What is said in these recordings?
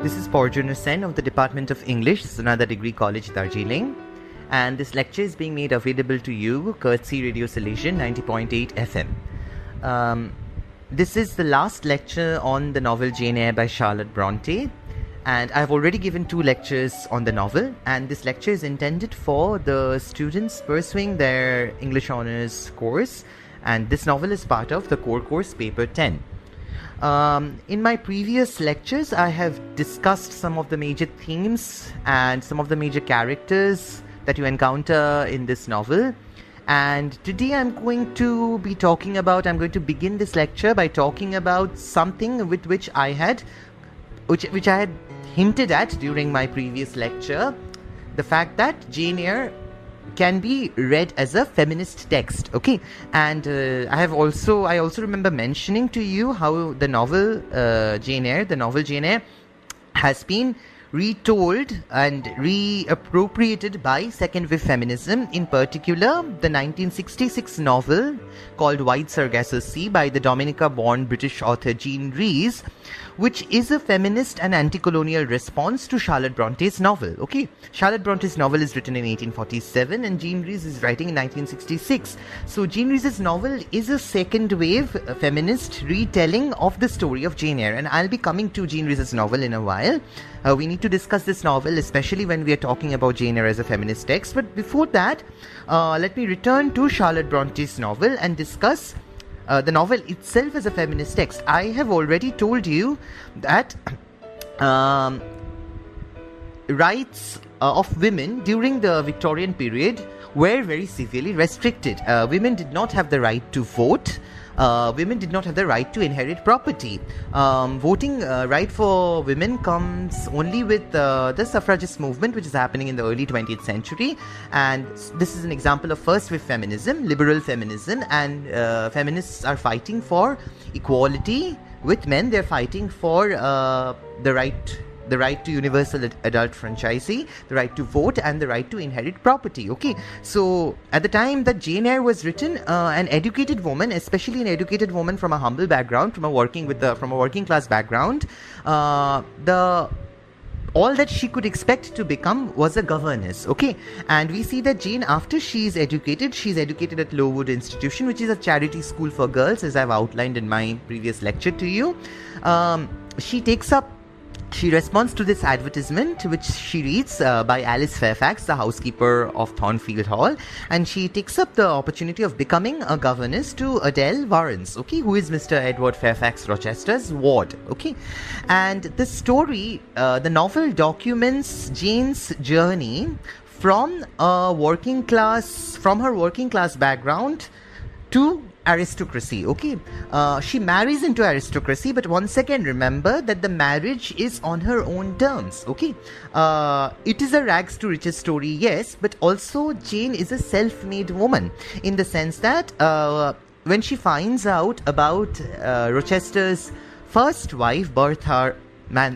This is Parjanya of the Department of English, Sunada Degree College, Darjeeling. And this lecture is being made available to you courtesy Radio Solution 90.8 FM. This is the last lecture on the novel Jane Eyre by Charlotte Bronte. And I've already given 2 lectures on the novel, and this lecture is intended for the students pursuing their English Honours course, and this novel is part of the core course paper 10. In my previous lectures, I have discussed some of the major themes and some of the major characters that you encounter in this novel. And today I'm going to begin this lecture by talking about something with which I had hinted at during my previous lecture, the fact that Jane Eyre can be read as a feminist text, okay? And I also remember mentioning to you how the novel Jane Eyre has been retold and reappropriated by second wave feminism, in particular the 1966 novel called Wide Sargasso Sea by the Dominica-born British author Jean Rhys, which is a feminist and anti-colonial response to Charlotte Bronte's novel. Okay, Charlotte Bronte's novel is written in 1847 and Jean Rhys is writing in 1966. So Jean Rhys' novel is a second wave feminist retelling of the story of Jane Eyre, and I'll be coming to Jean Rhys' novel in a while. We need to discuss this novel, especially when we are talking about Jane Eyre as a feminist text. But before that, let me return to Charlotte Bronte's novel and discuss the novel itself as a feminist text. I have already told you that rights of women during the Victorian period were very severely restricted. Women did not have the right to vote. Women did not have the right to inherit property. Voting right for women comes only with the suffragist movement, which is happening in the early 20th century. And this is an example of first wave feminism, liberal feminism, and feminists are fighting for equality with men. They're fighting for the right to universal adult franchisee, the right to vote, and the right to inherit property. Okay, so at the time that Jane Eyre was written, an educated woman, especially an educated woman from a humble background, from a working class background, all that she could expect to become was a governess. Okay, and we see that Jane, after she's educated at Lowood Institution, which is a charity school for girls, as I've outlined in my previous lecture to you. She responds to this advertisement, which she reads by Alice Fairfax, the housekeeper of Thornfield Hall, and she takes up the opportunity of becoming a governess to Adele Warrens, okay, who is Mr. Edward Fairfax Rochester's ward, okay. And the story, the novel documents Jane's journey from her working class background to aristocracy, okay. She marries into aristocracy, but once again remember that the marriage is on her own terms, okay. It is a rags to riches story, yes, but also Jane is a self-made woman, in the sense that when she finds out about Rochester's first wife, Bertha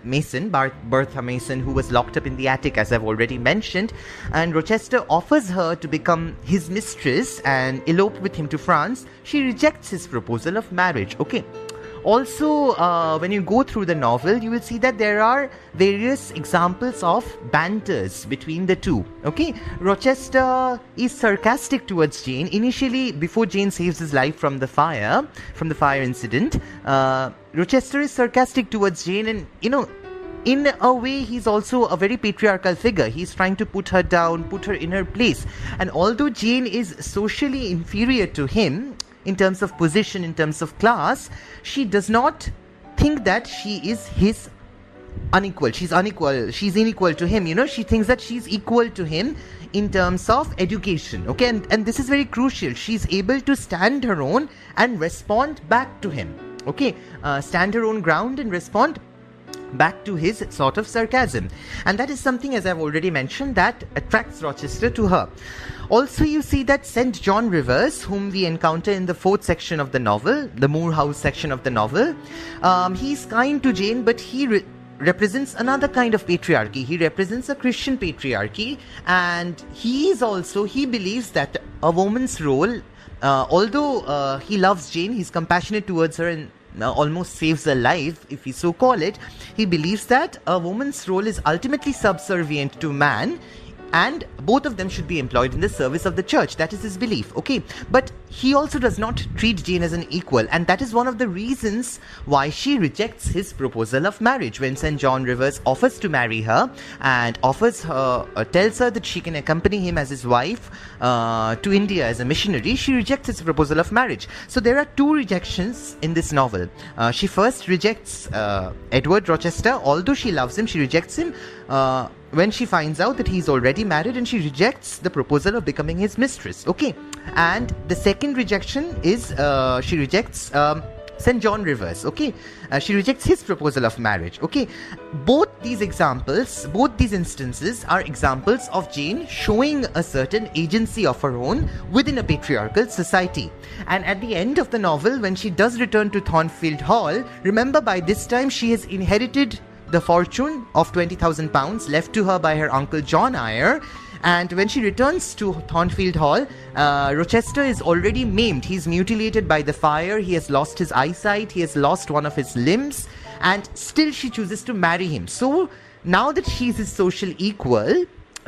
Mason, who was locked up in the attic, as I've already mentioned, and Rochester offers her to become his mistress and elope with him to France, she rejects his proposal of marriage, okay. Also, when you go through the novel, you will see that there are various examples of banters between the two, okay. Rochester is sarcastic towards Jane. Initially, before Jane saves his life from the fire incident, Rochester is sarcastic towards Jane, and in a way he's also a very patriarchal figure. He's trying to put her down, put her in her place. And although Jane is socially inferior to him in terms of position, in terms of class, she does not think that she is his unequal. She's unequal to him, she thinks that she's equal to him in terms of education, okay. And this is very crucial. She's able to stand her own and respond back to him, okay. Stand her own ground and respond back to his sort of sarcasm, and that is something, as I've already mentioned, that attracts Rochester to her. Also, you see that St. John Rivers, whom we encounter in the 4th section of the novel, the Moor House section of the novel, he's kind to Jane, but he represents another kind of patriarchy. He represents a Christian patriarchy, and he believes that a woman's role, although he loves Jane, he's compassionate towards her, and almost saves a life, if we so call it. He believes that a woman's role is ultimately subservient to man, and both of them should be employed in the service of the church. That is his belief, okay? But he also does not treat Jane as an equal, and that is one of the reasons why she rejects his proposal of marriage. When St. John Rivers offers to marry her and tells her that she can accompany him as his wife to India as a missionary, she rejects his proposal of marriage. So there are two rejections in this novel. She first rejects Edward Rochester. Although she loves him, she rejects him when she finds out that he's already married, and she rejects the proposal of becoming his mistress, okay? And the second rejection is she rejects St. John Rivers, okay? She rejects his proposal of marriage, okay? Both these instances are examples of Jane showing a certain agency of her own within a patriarchal society. And at the end of the novel, when she does return to Thornfield Hall, remember, by this time she has inherited the fortune of £20,000 left to her by her uncle John Eyre. And when she returns to Thornfield Hall, Rochester is already maimed. He's mutilated by the fire. He has lost his eyesight. He has lost one of his limbs. And still she chooses to marry him. So now that she's his social equal,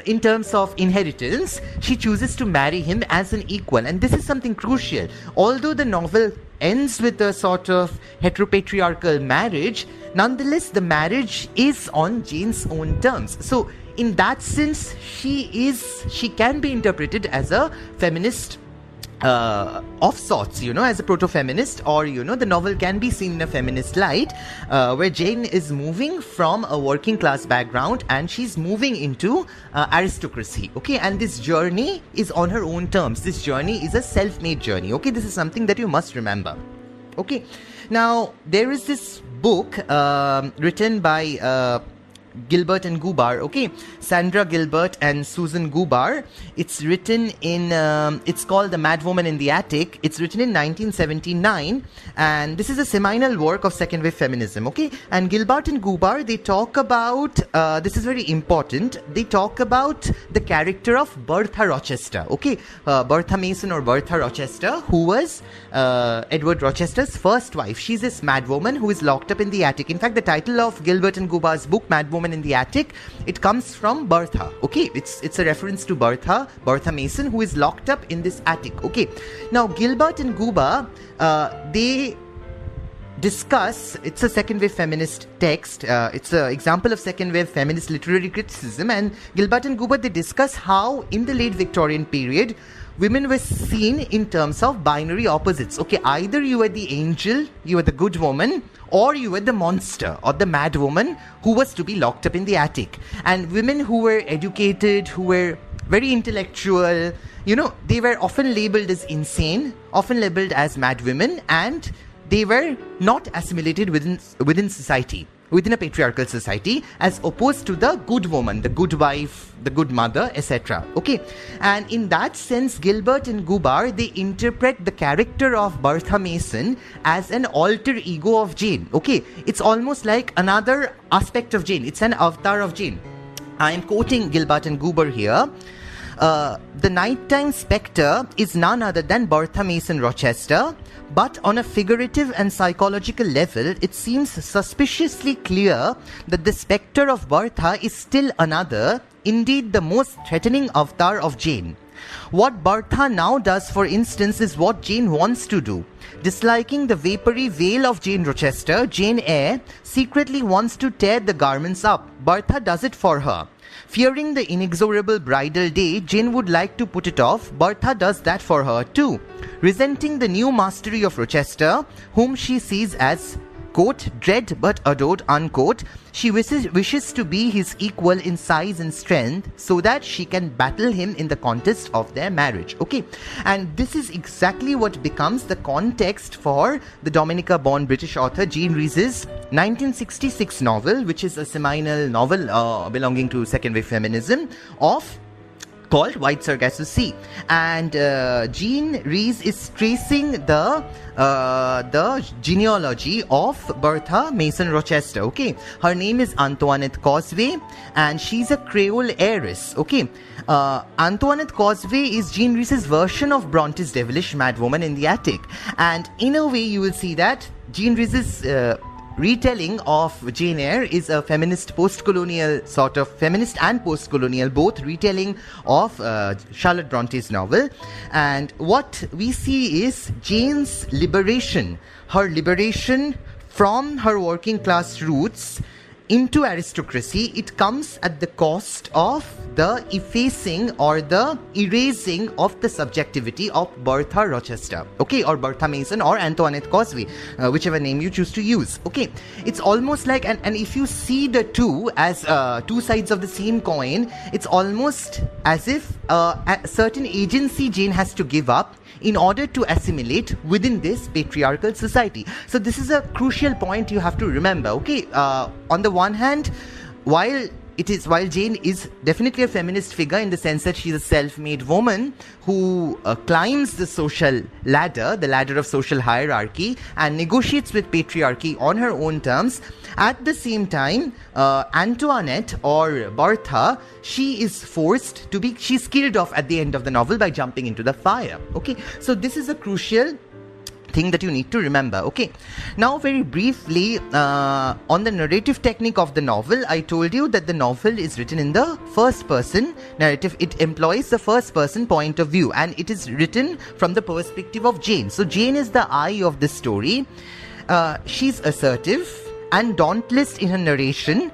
in terms of inheritance, she chooses to marry him as an equal. And this is something crucial. Although the novel ends with a sort of heteropatriarchal marriage, nonetheless the marriage is on Jane's own terms. So in that sense, she can be interpreted as a feminist of sorts, as a proto-feminist, or the novel can be seen in a feminist light, where Jane is moving from a working class background and she's moving into aristocracy, okay? And this journey is on her own terms. This journey is a self-made journey, okay? This is something that you must remember, okay? Now there is this book written by Gilbert and Gubar, okay? Sandra Gilbert and Susan Gubar. It's written in, it's called The Mad Woman in the Attic. It's written in 1979, and this is a seminal work of second wave feminism, okay? And Gilbert and Gubar, they talk about, this is very important, they talk about the character of Bertha Rochester, okay? Bertha Mason or Bertha Rochester, who was Edward Rochester's first wife. She's this mad woman who is locked up in the attic. In fact, the title of Gilbert and Gubar's book, Mad Woman in the Attic, it comes from Bertha, okay? It's a reference to Bertha Mason, who is locked up in this attic, okay? Now Gilbert and Gubar, they discuss, it's a second wave feminist text, it's an example of second wave feminist literary criticism, and Gilbert and Gubar, they discuss how in the late Victorian period women were seen in terms of binary opposites, okay? Either you were the angel, you were the good woman, or you were the monster or the mad woman who was to be locked up in the attic. And women who were educated, who were very intellectual, they were often labeled as insane, often labeled as mad women, and they were not assimilated within society, within a patriarchal society, as opposed to the good woman, the good wife, the good mother, etc. Okay, and in that sense, Gilbert and Gubar, they interpret the character of Bertha Mason as an alter ego of Jane. Okay, it's almost like another aspect of Jane. It's an avatar of Jane. I am quoting Gilbert and Gubar here. The nighttime spectre is none other than Bertha Mason Rochester, but on a figurative and psychological level, it seems suspiciously clear that the spectre of Bertha is still another, indeed the most threatening avatar of Jane. What Bertha now does, for instance, is what Jane wants to do. Disliking the vapory veil of Jane Rochester, Jane Eyre secretly wants to tear the garments up. Bertha does it for her. Fearing the inexorable bridal day, Jane would like to put it off. Bertha does that for her too. Resenting the new mastery of Rochester, whom she sees as, quote, dread but adored, unquote, she wishes to be his equal in size and strength so that she can battle him in the contest of their marriage. Okay, and this is exactly what becomes the context for the Dominica-born British author Jean Rhys's 1966 novel, which is a seminal novel belonging to second wave feminism, called White Sargasso Sea. And Jean Rhys is tracing the genealogy of Bertha Mason Rochester. Okay, her name is Antoinette Causeway, and she's a Creole heiress. Okay, Antoinette Causeway is Jean Rhys's version of Bronte's devilish mad woman in the attic, and in a way you will see that Jean Rhys's retelling of Jane Eyre is a feminist post-colonial sort of feminist and post-colonial both retelling of Charlotte Bronte's novel, and what we see is Jane's liberation, her liberation from her working class roots into aristocracy. It comes at the cost of the effacing or the erasing of the subjectivity of Bertha Rochester, okay, or Bertha Mason or Antoinette Cosway, whichever name you choose to use, okay. It's almost like, and if you see the two as two sides of the same coin, it's almost as if a certain agency Jane has to give up in order to assimilate within this patriarchal society. So this is a crucial point you have to remember, okay. On the one hand, while Jane is definitely a feminist figure in the sense that she's a self-made woman who climbs the social ladder, the ladder of social hierarchy, and negotiates with patriarchy on her own terms, at the same time, Antoinette or Bertha, she's killed off at the end of the novel by jumping into the fire. Okay, so this is a crucial thing that you need to remember. Okay, now very briefly on the narrative technique of the novel, I told you that the novel is written in the first person narrative. It employs the first person point of view, and it is written from the perspective of Jane. So Jane is the eye of the story. She's assertive and dauntless in her narration,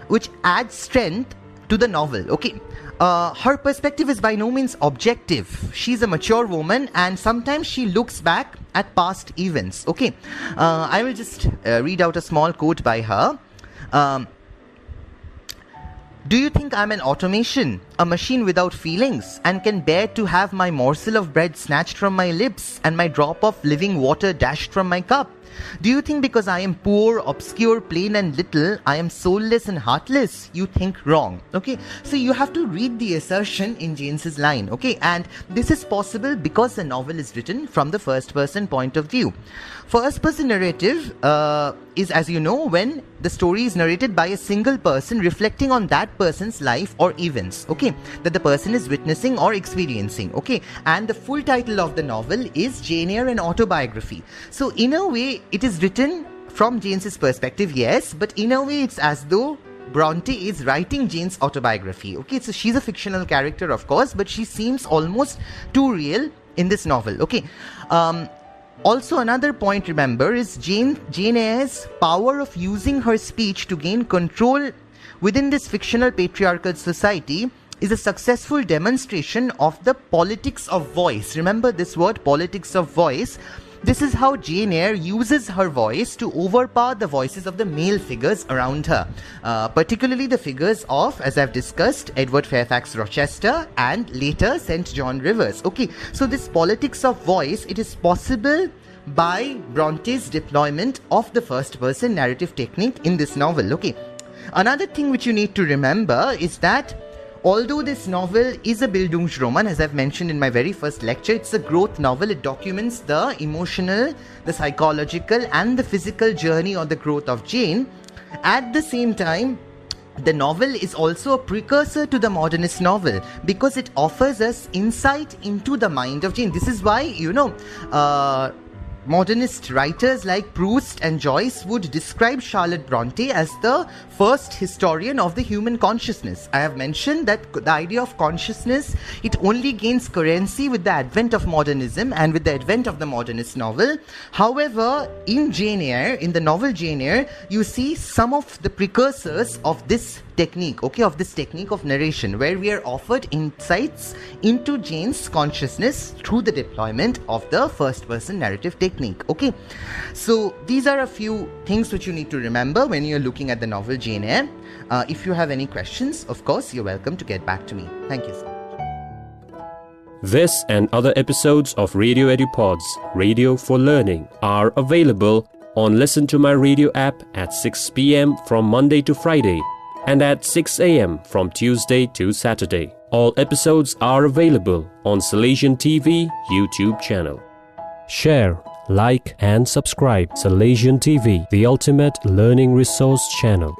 which adds strength to the novel. Okay, her perspective is by no means objective. She's a mature woman, and sometimes she looks back at past events. Okay, I will just read out a small quote by her. Do you think I'm an automation, a machine without feelings, and can bear to have my morsel of bread snatched from my lips and my drop of living water dashed from my cup? Do you think because I am poor, obscure, plain and little, I am soulless and heartless? You think wrong. Okay, so you have to read the assertion in Jane's line. Okay, and this is possible because the novel is written from the first person point of view. First person narrative is, as you know, when the story is narrated by a single person reflecting on that person's life or events, okay, that the person is witnessing or experiencing, okay. And the full title of the novel is Jane Eyre, an autobiography. So in a way it is written from Jane's perspective, yes, but in a way it's as though Bronte is writing Jane's autobiography. Okay, so she's a fictional character, of course, but she seems almost too real in this novel. Okay, also another point, remember, is Jane Eyre's power of using her speech to gain control within this fictional patriarchal society is a successful demonstration of the politics of voice. Remember this word, politics of voice. This is how Jane Eyre uses her voice to overpower the voices of the male figures around her, particularly the figures of, as I've discussed, Edward Fairfax Rochester and later St. John Rivers. Okay, so this politics of voice, it is possible by Bronte's deployment of the first person narrative technique in this novel. Okay, another thing which you need to remember is that although this novel is a Bildungsroman, as I've mentioned in my very first lecture, it's a growth novel. It documents the emotional, the psychological and the physical journey or the growth of Jane. At the same time, the novel is also a precursor to the modernist novel because it offers us insight into the mind of Jane. This is why, you know, modernist writers like Proust and Joyce would describe Charlotte Bronte as the first historian of the human consciousness. I have mentioned that the idea of consciousness, it only gains currency with the advent of modernism and with the advent of the modernist novel. However, in Jane Eyre, in the novel Jane Eyre, you see some of the precursors of this technique, okay, of this technique of narration, where we are offered insights into Jane's consciousness through the deployment of the first person narrative technique. Okay, so these are a few things which you need to remember when you're looking at the novel Jane Eyre. If you have any questions, of course, you're welcome to get back to me. Thank you so much. This and other episodes of Radio EduPods, Radio for Learning, are available on Listen to My Radio app at 6 p.m. from Monday to Friday and at 6 a.m. from Tuesday to Saturday. All episodes are available on Salesian TV YouTube channel. Share, like and subscribe Salesian TV, the ultimate learning resource channel.